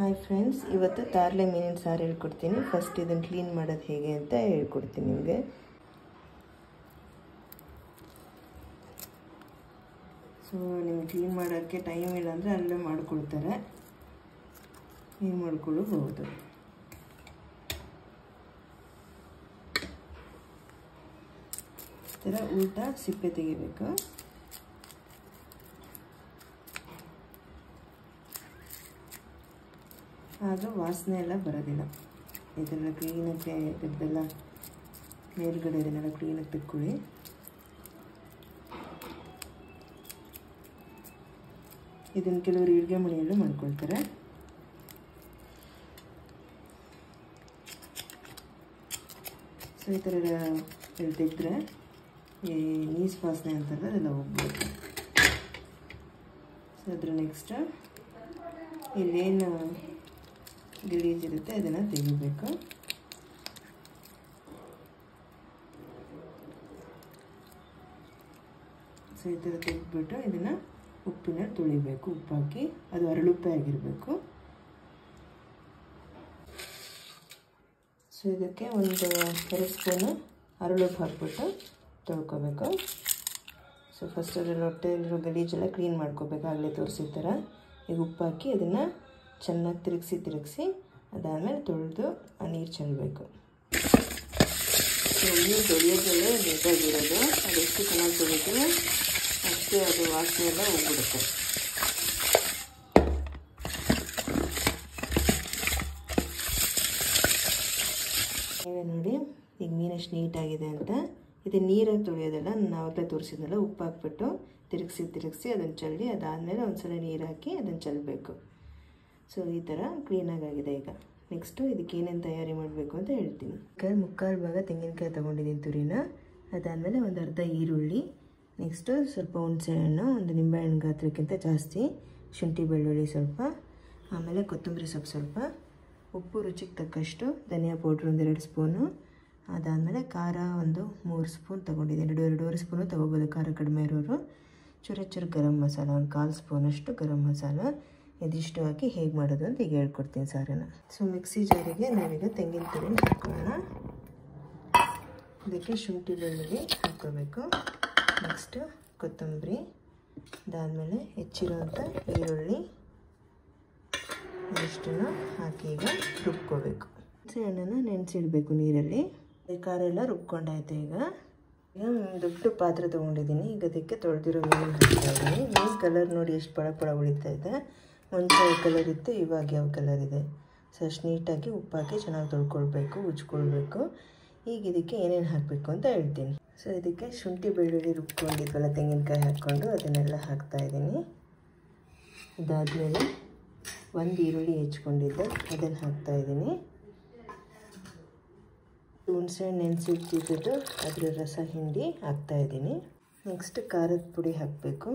Hi friends, ಇವತ್ತು ತಾರ್ಲೆ ಮೀನಿನ ಸಾರು ಹೇಳ್ಕೊಡ್ತೀನಿ. ಫಸ್ಟ್ ಇದನ್ನು ಕ್ಲೀನ್ ಮಾಡೋದು ಹೇಗೆ ಅಂತ ಹೇಳ್ಕೊಡ್ತೀನಿ ನಿಮಗೆ. ಸೊ ನಿಮ್ಗೆ ಕ್ಲೀನ್ ಮಾಡೋಕ್ಕೆ ಟೈಮ್ ಇಲ್ಲ ಅಂದರೆ ಅಲ್ಲೇ ಮಾಡ್ಕೊಳ್ತಾರೆ, ನೀವು ಮಾಡ್ಕೊಳ್ಳಬಹುದು. ಈ ಥರ ಊಟ ಸಿಪ್ಪೆ ತೆಗಿಬೇಕು. ಆಗ ವಾಸನೆ ಎಲ್ಲ ಬರೋದಿಲ್ಲ. ಇದೆಲ್ಲ ಕ್ಲೀನಾಗಿ ಇದೆಲ್ಲ ಮೇಲ್ಗಡೆ ಇದನ್ನೆಲ್ಲ ಕ್ಲೀನಾಗಿ ತೆಕ್ಕೊಳ್ಳಿ. ಇದನ್ನು ಕೆಲವರು ಅಡುಗೆ ಮನೆಯಲ್ಲೂ ಮಾಡ್ಕೊಳ್ತಾರೆ. ಸೊ ಈ ಥರ ತೆಗೆದ್ರೆ ಈ ನೀಸ್ ವಾಸನೆ ಅಂತಾರಲ್ಲ ಅದೆಲ್ಲ ಹೋಗ್ಬೋದು. ಸೊ ಅದ್ರ ನೆಕ್ಸ್ಟ್ ಇಲ್ಲೇನು ಗಲೀಜಿರುತ್ತೆ ಅದನ್ನು ತೆಗಿಬೇಕು. ಸೊ ಈ ಥರ ತೆಗೆದ್ಬಿಟ್ಟು ಇದನ್ನು ಉಪ್ಪಿನ ತೊಳಿಬೇಕು. ಉಪ್ಪು ಹಾಕಿ, ಅದು ಅರಳುಪ್ಪೆ ಆಗಿರಬೇಕು. ಸೊ ಇದಕ್ಕೆ ಒಂದು 2 ಸ್ಪೂನು ಅರಳುಪ್ಪು ಹಾಕ್ಬಿಟ್ಟು ತೊಳ್ಕೊಬೇಕು. ಸೊ ಫಸ್ಟ್ ಅದರಲ್ಲಿ ಹೊಟ್ಟೆಯಲ್ಲಿರೋ ಗಲೀಜೆಲ್ಲ ಕ್ಲೀನ್ ಮಾಡ್ಕೋಬೇಕು. ಆಗಲೇ ತೋರಿಸಿದ ಥರ ಈಗ ಉಪ್ಪು ಹಾಕಿ ಅದನ್ನು ಚೆನ್ನಾಗಿ ತಿರುಗಿಸಿ ಅದಾದಮೇಲೆ ತೊಳೆದು ಆ ನೀರು ಚೆಲ್ಲಬೇಕು. ಸೊ ನೀರು ತೊಳೆಯೋದ್ರಲ್ಲೇ ನೀಟಾಗಿರೋದು. ಅದೆಷ್ಟು ಚೆನ್ನಾಗಿ ತೊಳಿತೀವಿ ಅಷ್ಟೇ ಅದು ವಾಸನೆ ಎಲ್ಲ ಹೋಗ್ಬಿಡುತ್ತೆ. ನೀವೇ ನೋಡಿ ಈಗ ಮೀನಷ್ಟು ನೀಟಾಗಿದೆ ಅಂತ. ಇದು ನೀರಾಗಿ ತೊಳೆಯೋದಲ್ಲ, ನಾವಾಗಲೇ ತೋರಿಸಿದ್ನಲ್ಲ, ಉಪ್ಪು ಹಾಕ್ಬಿಟ್ಟು ತಿರುಗಿಸಿ ಅದನ್ನು ಚೆಲ್ಲಿ ಅದಾದಮೇಲೆ ಒಂದ್ಸಲ ನೀರು ಹಾಕಿ ಅದನ್ನು ಚೆಲ್ಲಬೇಕು. ಸೊ ಈ ಥರ ಕ್ಲೀನಾಗಿದೆ. ಈಗ ನೆಕ್ಸ್ಟು ಇದಕ್ಕೆ ಏನೇನು ತಯಾರಿ ಮಾಡಬೇಕು ಅಂತ ಹೇಳ್ತೀನಿ. ಮುಕ್ಕಾಲು ಭಾಗ ತೆಂಗಿನಕಾಯಿ ತೊಗೊಂಡಿದ್ದೀನಿ ತುರಿನ. ಅದಾದಮೇಲೆ ಒಂದು ಅರ್ಧ ಈರುಳ್ಳಿ, ನೆಕ್ಸ್ಟು ಸ್ವಲ್ಪ ಹುಣಸೆಹಣ್ಣು, ಒಂದು ನಿಂಬೆಹಣ್ಣು ಗಾತ್ರಕ್ಕಿಂತ ಜಾಸ್ತಿ, ಶುಂಠಿ ಬೆಳ್ಳುಳ್ಳಿ ಸ್ವಲ್ಪ, ಆಮೇಲೆ ಕೊತ್ತಂಬರಿ ಸೊಪ್ಪು ಸ್ವಲ್ಪ, ಉಪ್ಪು ರುಚಿಗೆ ತಕ್ಕಷ್ಟು, ಧನಿಯಾ ಪೌಡ್ರ್ ಒಂದು 2 ಸ್ಪೂನು, ಅದಾದಮೇಲೆ ಖಾರ ಒಂದು 3 ಸ್ಪೂನ್ ತೊಗೊಂಡಿದ್ದೀನಿ. 2-2.5 ಸ್ಪೂನು ತೊಗೋಬೋದು ಖಾರ ಕಡಿಮೆ ಇರೋರು. ಚೂರು ಗರಂ ಮಸಾಲ ಒಂದು 1/4 ಸ್ಪೂನಷ್ಟು ಗರಂ ಮಸಾಲ. ಇದಿಷ್ಟು ಹಾಕಿ ಹೇಗೆ ಮಾಡೋದು ಅಂತ ಈಗ ಹೇಳ್ಕೊಡ್ತೀನಿ ಸಾರನ್ನು. ಸೊ ಮಿಕ್ಸಿ ಜಾರಿಗೆ ನಾವೀಗ ತೆಂಗಿನ ತುರಿ ಹಾಕೋಣ. ಇದಕ್ಕೆ ಶುಂಠಿ ಬೆಳ್ಳುಳ್ಳಿ ಹಾಕ್ಕೋಬೇಕು. ನೆಕ್ಸ್ಟು ಕೊತ್ತಂಬರಿ, ಅದಾದಮೇಲೆ ಹೆಚ್ಚಿರುವಂಥ ಈರುಳ್ಳಿ, ಇಷ್ಟನ್ನು ಹಾಕಿ ಈಗ ರುಬ್ಕೋಬೇಕು. ಹಣ್ಣನ್ನು ನೆನೆಸಿಡಬೇಕು ನೀರಲ್ಲಿ. ಖಾರ ಎಲ್ಲ ರುಬ್ಕೊಂಡಾಯ್ತು. ಈಗ ದೊಡ್ಡ ಪಾತ್ರೆ ತೊಗೊಂಡಿದ್ದೀನಿ. ಈಗ ಅದಕ್ಕೆ ತೊಳೆದಿರೋ ಮೀನು ಹಾಕ್ತಾಯಿದ್ದೀನಿ. ಮೀನು ಕಲರ್ ನೋಡಿ ಎಷ್ಟು ಪಳ ಉಳಿತಾ ಇದೆ. ಮುಂಚೆ ಯಾವ ಕಲರ್ ಇತ್ತು, ಇವಾಗ ಯಾವ ಕಲರ್ ಇದೆ. ಸೊ ಅಷ್ಟು ನೀಟಾಗಿ ಉಪ್ಪು ಹಾಕಿ ಚೆನ್ನಾಗಿ ತೊಳ್ಕೊಳ್ಬೇಕು, ಉಜ್ಕೊಳ್ಬೇಕು. ಈಗ ಇದಕ್ಕೆ ಏನೇನು ಹಾಕಬೇಕು ಅಂತ ಹೇಳ್ತೀನಿ. ಸೊ ಇದಕ್ಕೆ ಶುಂಠಿ ಬೆಳ್ಳುಳ್ಳಿ ರುಬ್ಕೊಂಡಿದ್ವಲ್ಲ ತೆಂಗಿನಕಾಯಿ ಹಾಕ್ಕೊಂಡು ಅದನ್ನೆಲ್ಲ ಹಾಕ್ತಾಯಿದ್ದೀನಿ. ಅದಾದಮೇಲೆ ಒಂದು ಈರುಳ್ಳಿ ಹೆಚ್ಕೊಂಡಿದ್ದೆ ಅದನ್ನು ಹಾಕ್ತಾಯಿದ್ದೀನಿ. ಹುಣಸೆಹಣ್ಣು ನೆನೆಸಿಟ್ಟಿದ್ದು ಅದರ ರಸ ಹಿಂಡಿ ಹಾಕ್ತಾಯಿದ್ದೀನಿ. ನೆಕ್ಸ್ಟ್ ಖಾರದ ಪುಡಿ ಹಾಕಬೇಕು.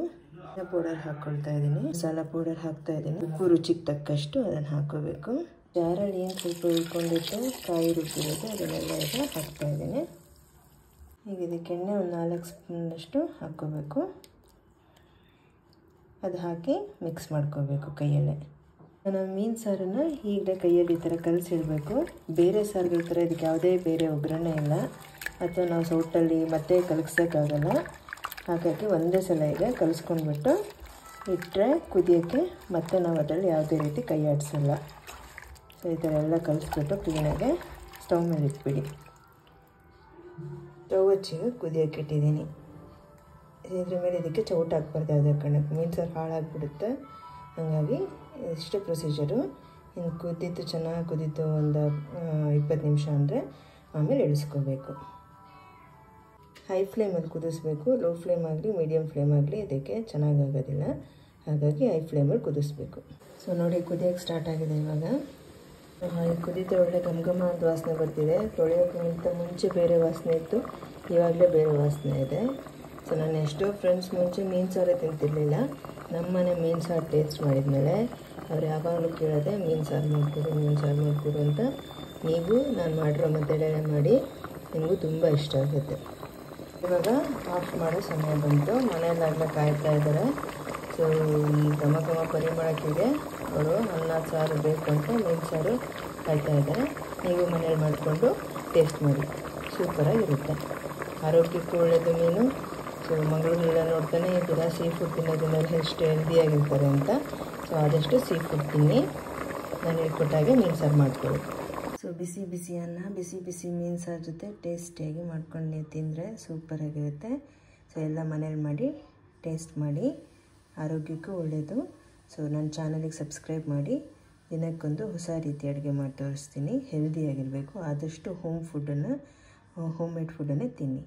ಪೌಡರ್ ಹಾಕ್ಕೊಳ್ತಾ ಇದ್ದೀನಿ. ಮಸಾಲ ಪೌಡರ್ ಹಾಕ್ತಾಯಿದ್ದೀನಿ. ಉಪ್ಪು ರುಚಿಗೆ ತಕ್ಕಷ್ಟು ಅದನ್ನು ಹಾಕೋಬೇಕು. ಜಾರಲ್ಲಿ ಏನು ಸ್ವಲ್ಪ ಉಳ್ಕೊಂಡಿದ್ದು ಕಾಯಿ ರುಬ್ಬಿರೋದು ಅದನ್ನೆಲ್ಲ ಈಗ ಹಾಕ್ತಾಯಿದ್ದೀನಿ. ಈಗ ಇದಕ್ಕೆ ಎಣ್ಣೆ ಒಂದು 4 ಸ್ಪೂನಷ್ಟು ಹಾಕ್ಕೋಬೇಕು. ಅದು ಹಾಕಿ ಮಿಕ್ಸ್ ಮಾಡ್ಕೋಬೇಕು ಕೈಯಲ್ಲೇ. ನಾವು ಮೀನು ಸಾರನ್ನು ಈಗಲೇ ಕೈಯಲ್ಲಿ ಈ ಥರ ಕಲಸಿಡಬೇಕು. ಬೇರೆ ಸಾರುಗಳ ಥರ ಇದಕ್ಕೆ ಯಾವುದೇ ಬೇರೆ ಒಗ್ಗರಣೆ ಇಲ್ಲ, ಅಥವಾ ನಾವು ಸೌಟಲ್ಲಿ ಮತ್ತೆ ಕಲಸೋಕ್ಕಾಗಲ್ಲ. ಹಾಗಾಗಿ ಒಂದೇ ಸಲ ಈಗ ಕಲಿಸ್ಕೊಂಡ್ಬಿಟ್ಟು ಇಟ್ಟರೆ ಕುದಿಯೋಕ್ಕೆ ಮತ್ತೆ ನಾವು ಅದರಲ್ಲಿ ಯಾವುದೇ ರೀತಿ ಕೈ ಆಡಿಸಲ್ಲ. ಸೊ ಈ ಥರ ಎಲ್ಲ ಕಲಿಸ್ಬಿಟ್ಟು ಕ್ಲೀನಾಗೆ ಸ್ಟವ್ ಮೇಲೆ ಇಟ್ಬಿಡಿ. ಸ್ಟವ್ ಹಚ್ಚಿಗೆ ಕುದಿಯೋಕ್ಕೆ ಇಟ್ಟಿದ್ದೀನಿ. ಇದ್ರ ಮೇಲೆ ಇದಕ್ಕೆ ಚೌಟ ಹಾಕ್ಬಾರ್ದು ಯಾವುದೇ ಕಾರಣಕ್ಕೆ, ಮೀನು ಸಾರು ಹಾಳಾಗಿಬಿಡುತ್ತೆ. ಹಾಗಾಗಿ ಇಷ್ಟು ಪ್ರೊಸೀಜರು. ಇನ್ನು ಕುದ್ದಿತ್ತು, ಚೆನ್ನಾಗಿ ಕುದ್ದಿತ್ತು ಒಂದು 20 ನಿಮಿಷ ಅಂದರೆ ಆಮೇಲೆ ಇಳಿಸ್ಕೋಬೇಕು. ಹೈ ಫ್ಲೇಮಲ್ಲಿ ಕುದಿಸ್ಬೇಕು. ಲೋ ಫ್ಲೇಮ್ ಆಗಲಿ ಮೀಡಿಯಮ್ ಫ್ಲೇಮ್ ಆಗಲಿ ಇದಕ್ಕೆ ಚೆನ್ನಾಗಾಗೋದಿಲ್ಲ. ಹಾಗಾಗಿ ಹೈ ಫ್ಲೇಮಲ್ಲಿ ಕುದಿಸ್ಬೇಕು. ಸೊ ನೋಡಿ ಕುದಿಯೋಕ್ಕೆ ಸ್ಟಾರ್ಟ್ ಆಗಿದೆ. ಇವಾಗ ಕುದೀತಾ ಒಳ್ಳೆ ಘಮ ಅಂತ ವಾಸನೆ ಬರ್ತಿದೆ. ತೊಳೆಯೋಕ್ಕಿಂತ ಮುಂಚೆ ಬೇರೆ ವಾಸನೆ ಇತ್ತು, ಇವಾಗಲೇ ಬೇರೆ ವಾಸನೆ ಇದೆ. ಸೊ ನಾನು ಎಷ್ಟೋ ಫ್ರೆಂಡ್ಸ್ ಮುಂಚೆ ಮೀನು ಸಾರೇ ತಿಂತಿರಲಿಲ್ಲ. ನಮ್ಮನೆ ಮೀನು ಸಾರು ಟೇಸ್ಟ್ ಮಾಡಿದ್ಮೇಲೆ ಅವ್ರು ಯಾವಾಗಲೂ ಕೇಳೋದೆ ಮೀನು ಸಾರು ಮಾಡಿಕೊಡು ಅಂತ. ನೀವು ನಾನು ಮಾಡಿರೋ ಮೆಥಡಲ್ಲೇ ಮಾಡಿ, ನಿಮಗೂ ತುಂಬ ಇಷ್ಟ ಆಗುತ್ತೆ. ಇವಾಗ ಆಫ್ ಮಾಡೋ ಸಮಯ ಬಂತು. ಮನೆಯಲ್ಲಾಗಲೇ ಕಾಯ್ತಾ ಇದ್ದಾರೆ. ಸೊ ಈ ಘಮ ಪರಿಮಳಕ್ಕಿದೆ ಅವರು ಅನ್ನ ಸಾರು ಬೇಕು ಅಂತ ಮೀನು ಸಾರು ಕಾಯ್ತಾ ಇದ್ದಾರೆ. ನೀವು ಮನೇಲಿ ಮಾಡಿಕೊಂಡು ಟೇಸ್ಟ್ ಮಾಡಿ, ಸೂಪರಾಗಿರುತ್ತೆ. ಆರೋಗ್ಯಕ್ಕೂ ಒಳ್ಳೆಯದು ಮೀನು. ಸೊ ಮಂಗಳೂರನ್ನೆಲ್ಲ ನೋಡ್ತಾನೆ ಇದ್ದೀರಾ, ಸೀ ಫುಡ್ ತಿನ್ನೋದ್ರಿಂದ ಎಷ್ಟು ಹೆಲ್ದಿಯಾಗಿರ್ತಾರೆ ಅಂತ. ಸೊ ಆದಷ್ಟು ಸೀ ಫುಡ್ ತಿನ್ನಿ. ನಾನು ಹೇಳ್ಕೊಟ್ಟಾಗೆ ಮೀನು ಸಾರು ಮಾಡ್ಕೊಳ್ಳಿ. ಸೊ ಬಿಸಿ ಬಿಸಿ ಅನ್ನ, ಬಿಸಿ ಬಿಸಿ ಮೀನು ಸಾರು ಜೊತೆ ಟೇಸ್ಟಿಯಾಗಿ ಮಾಡ್ಕೊಂಡು ನೀವು ತಿಂದರೆ ಸೂಪರಾಗಿರುತ್ತೆ. ಸೊ ಎಲ್ಲ ಮನೇಲಿ ಮಾಡಿ ಟೇಸ್ಟ್ ಮಾಡಿ, ಆರೋಗ್ಯಕ್ಕೂ ಒಳ್ಳೆಯದು. ಸೊ ನನ್ನ ಚಾನಲಿಗೆ ಸಬ್ಸ್ಕ್ರೈಬ್ ಮಾಡಿ. ದಿನಕ್ಕೊಂದು ಹೊಸ ರೀತಿ ಅಡುಗೆ ಮಾಡಿ ತೋರಿಸ್ತೀನಿ. ಹೆಲ್ದಿಯಾಗಿರಬೇಕು. ಆದಷ್ಟು ಹೋಮ್ ಮೇಡ್ ಫುಡ್ಡನ್ನೇ ತಿನ್ನಿ.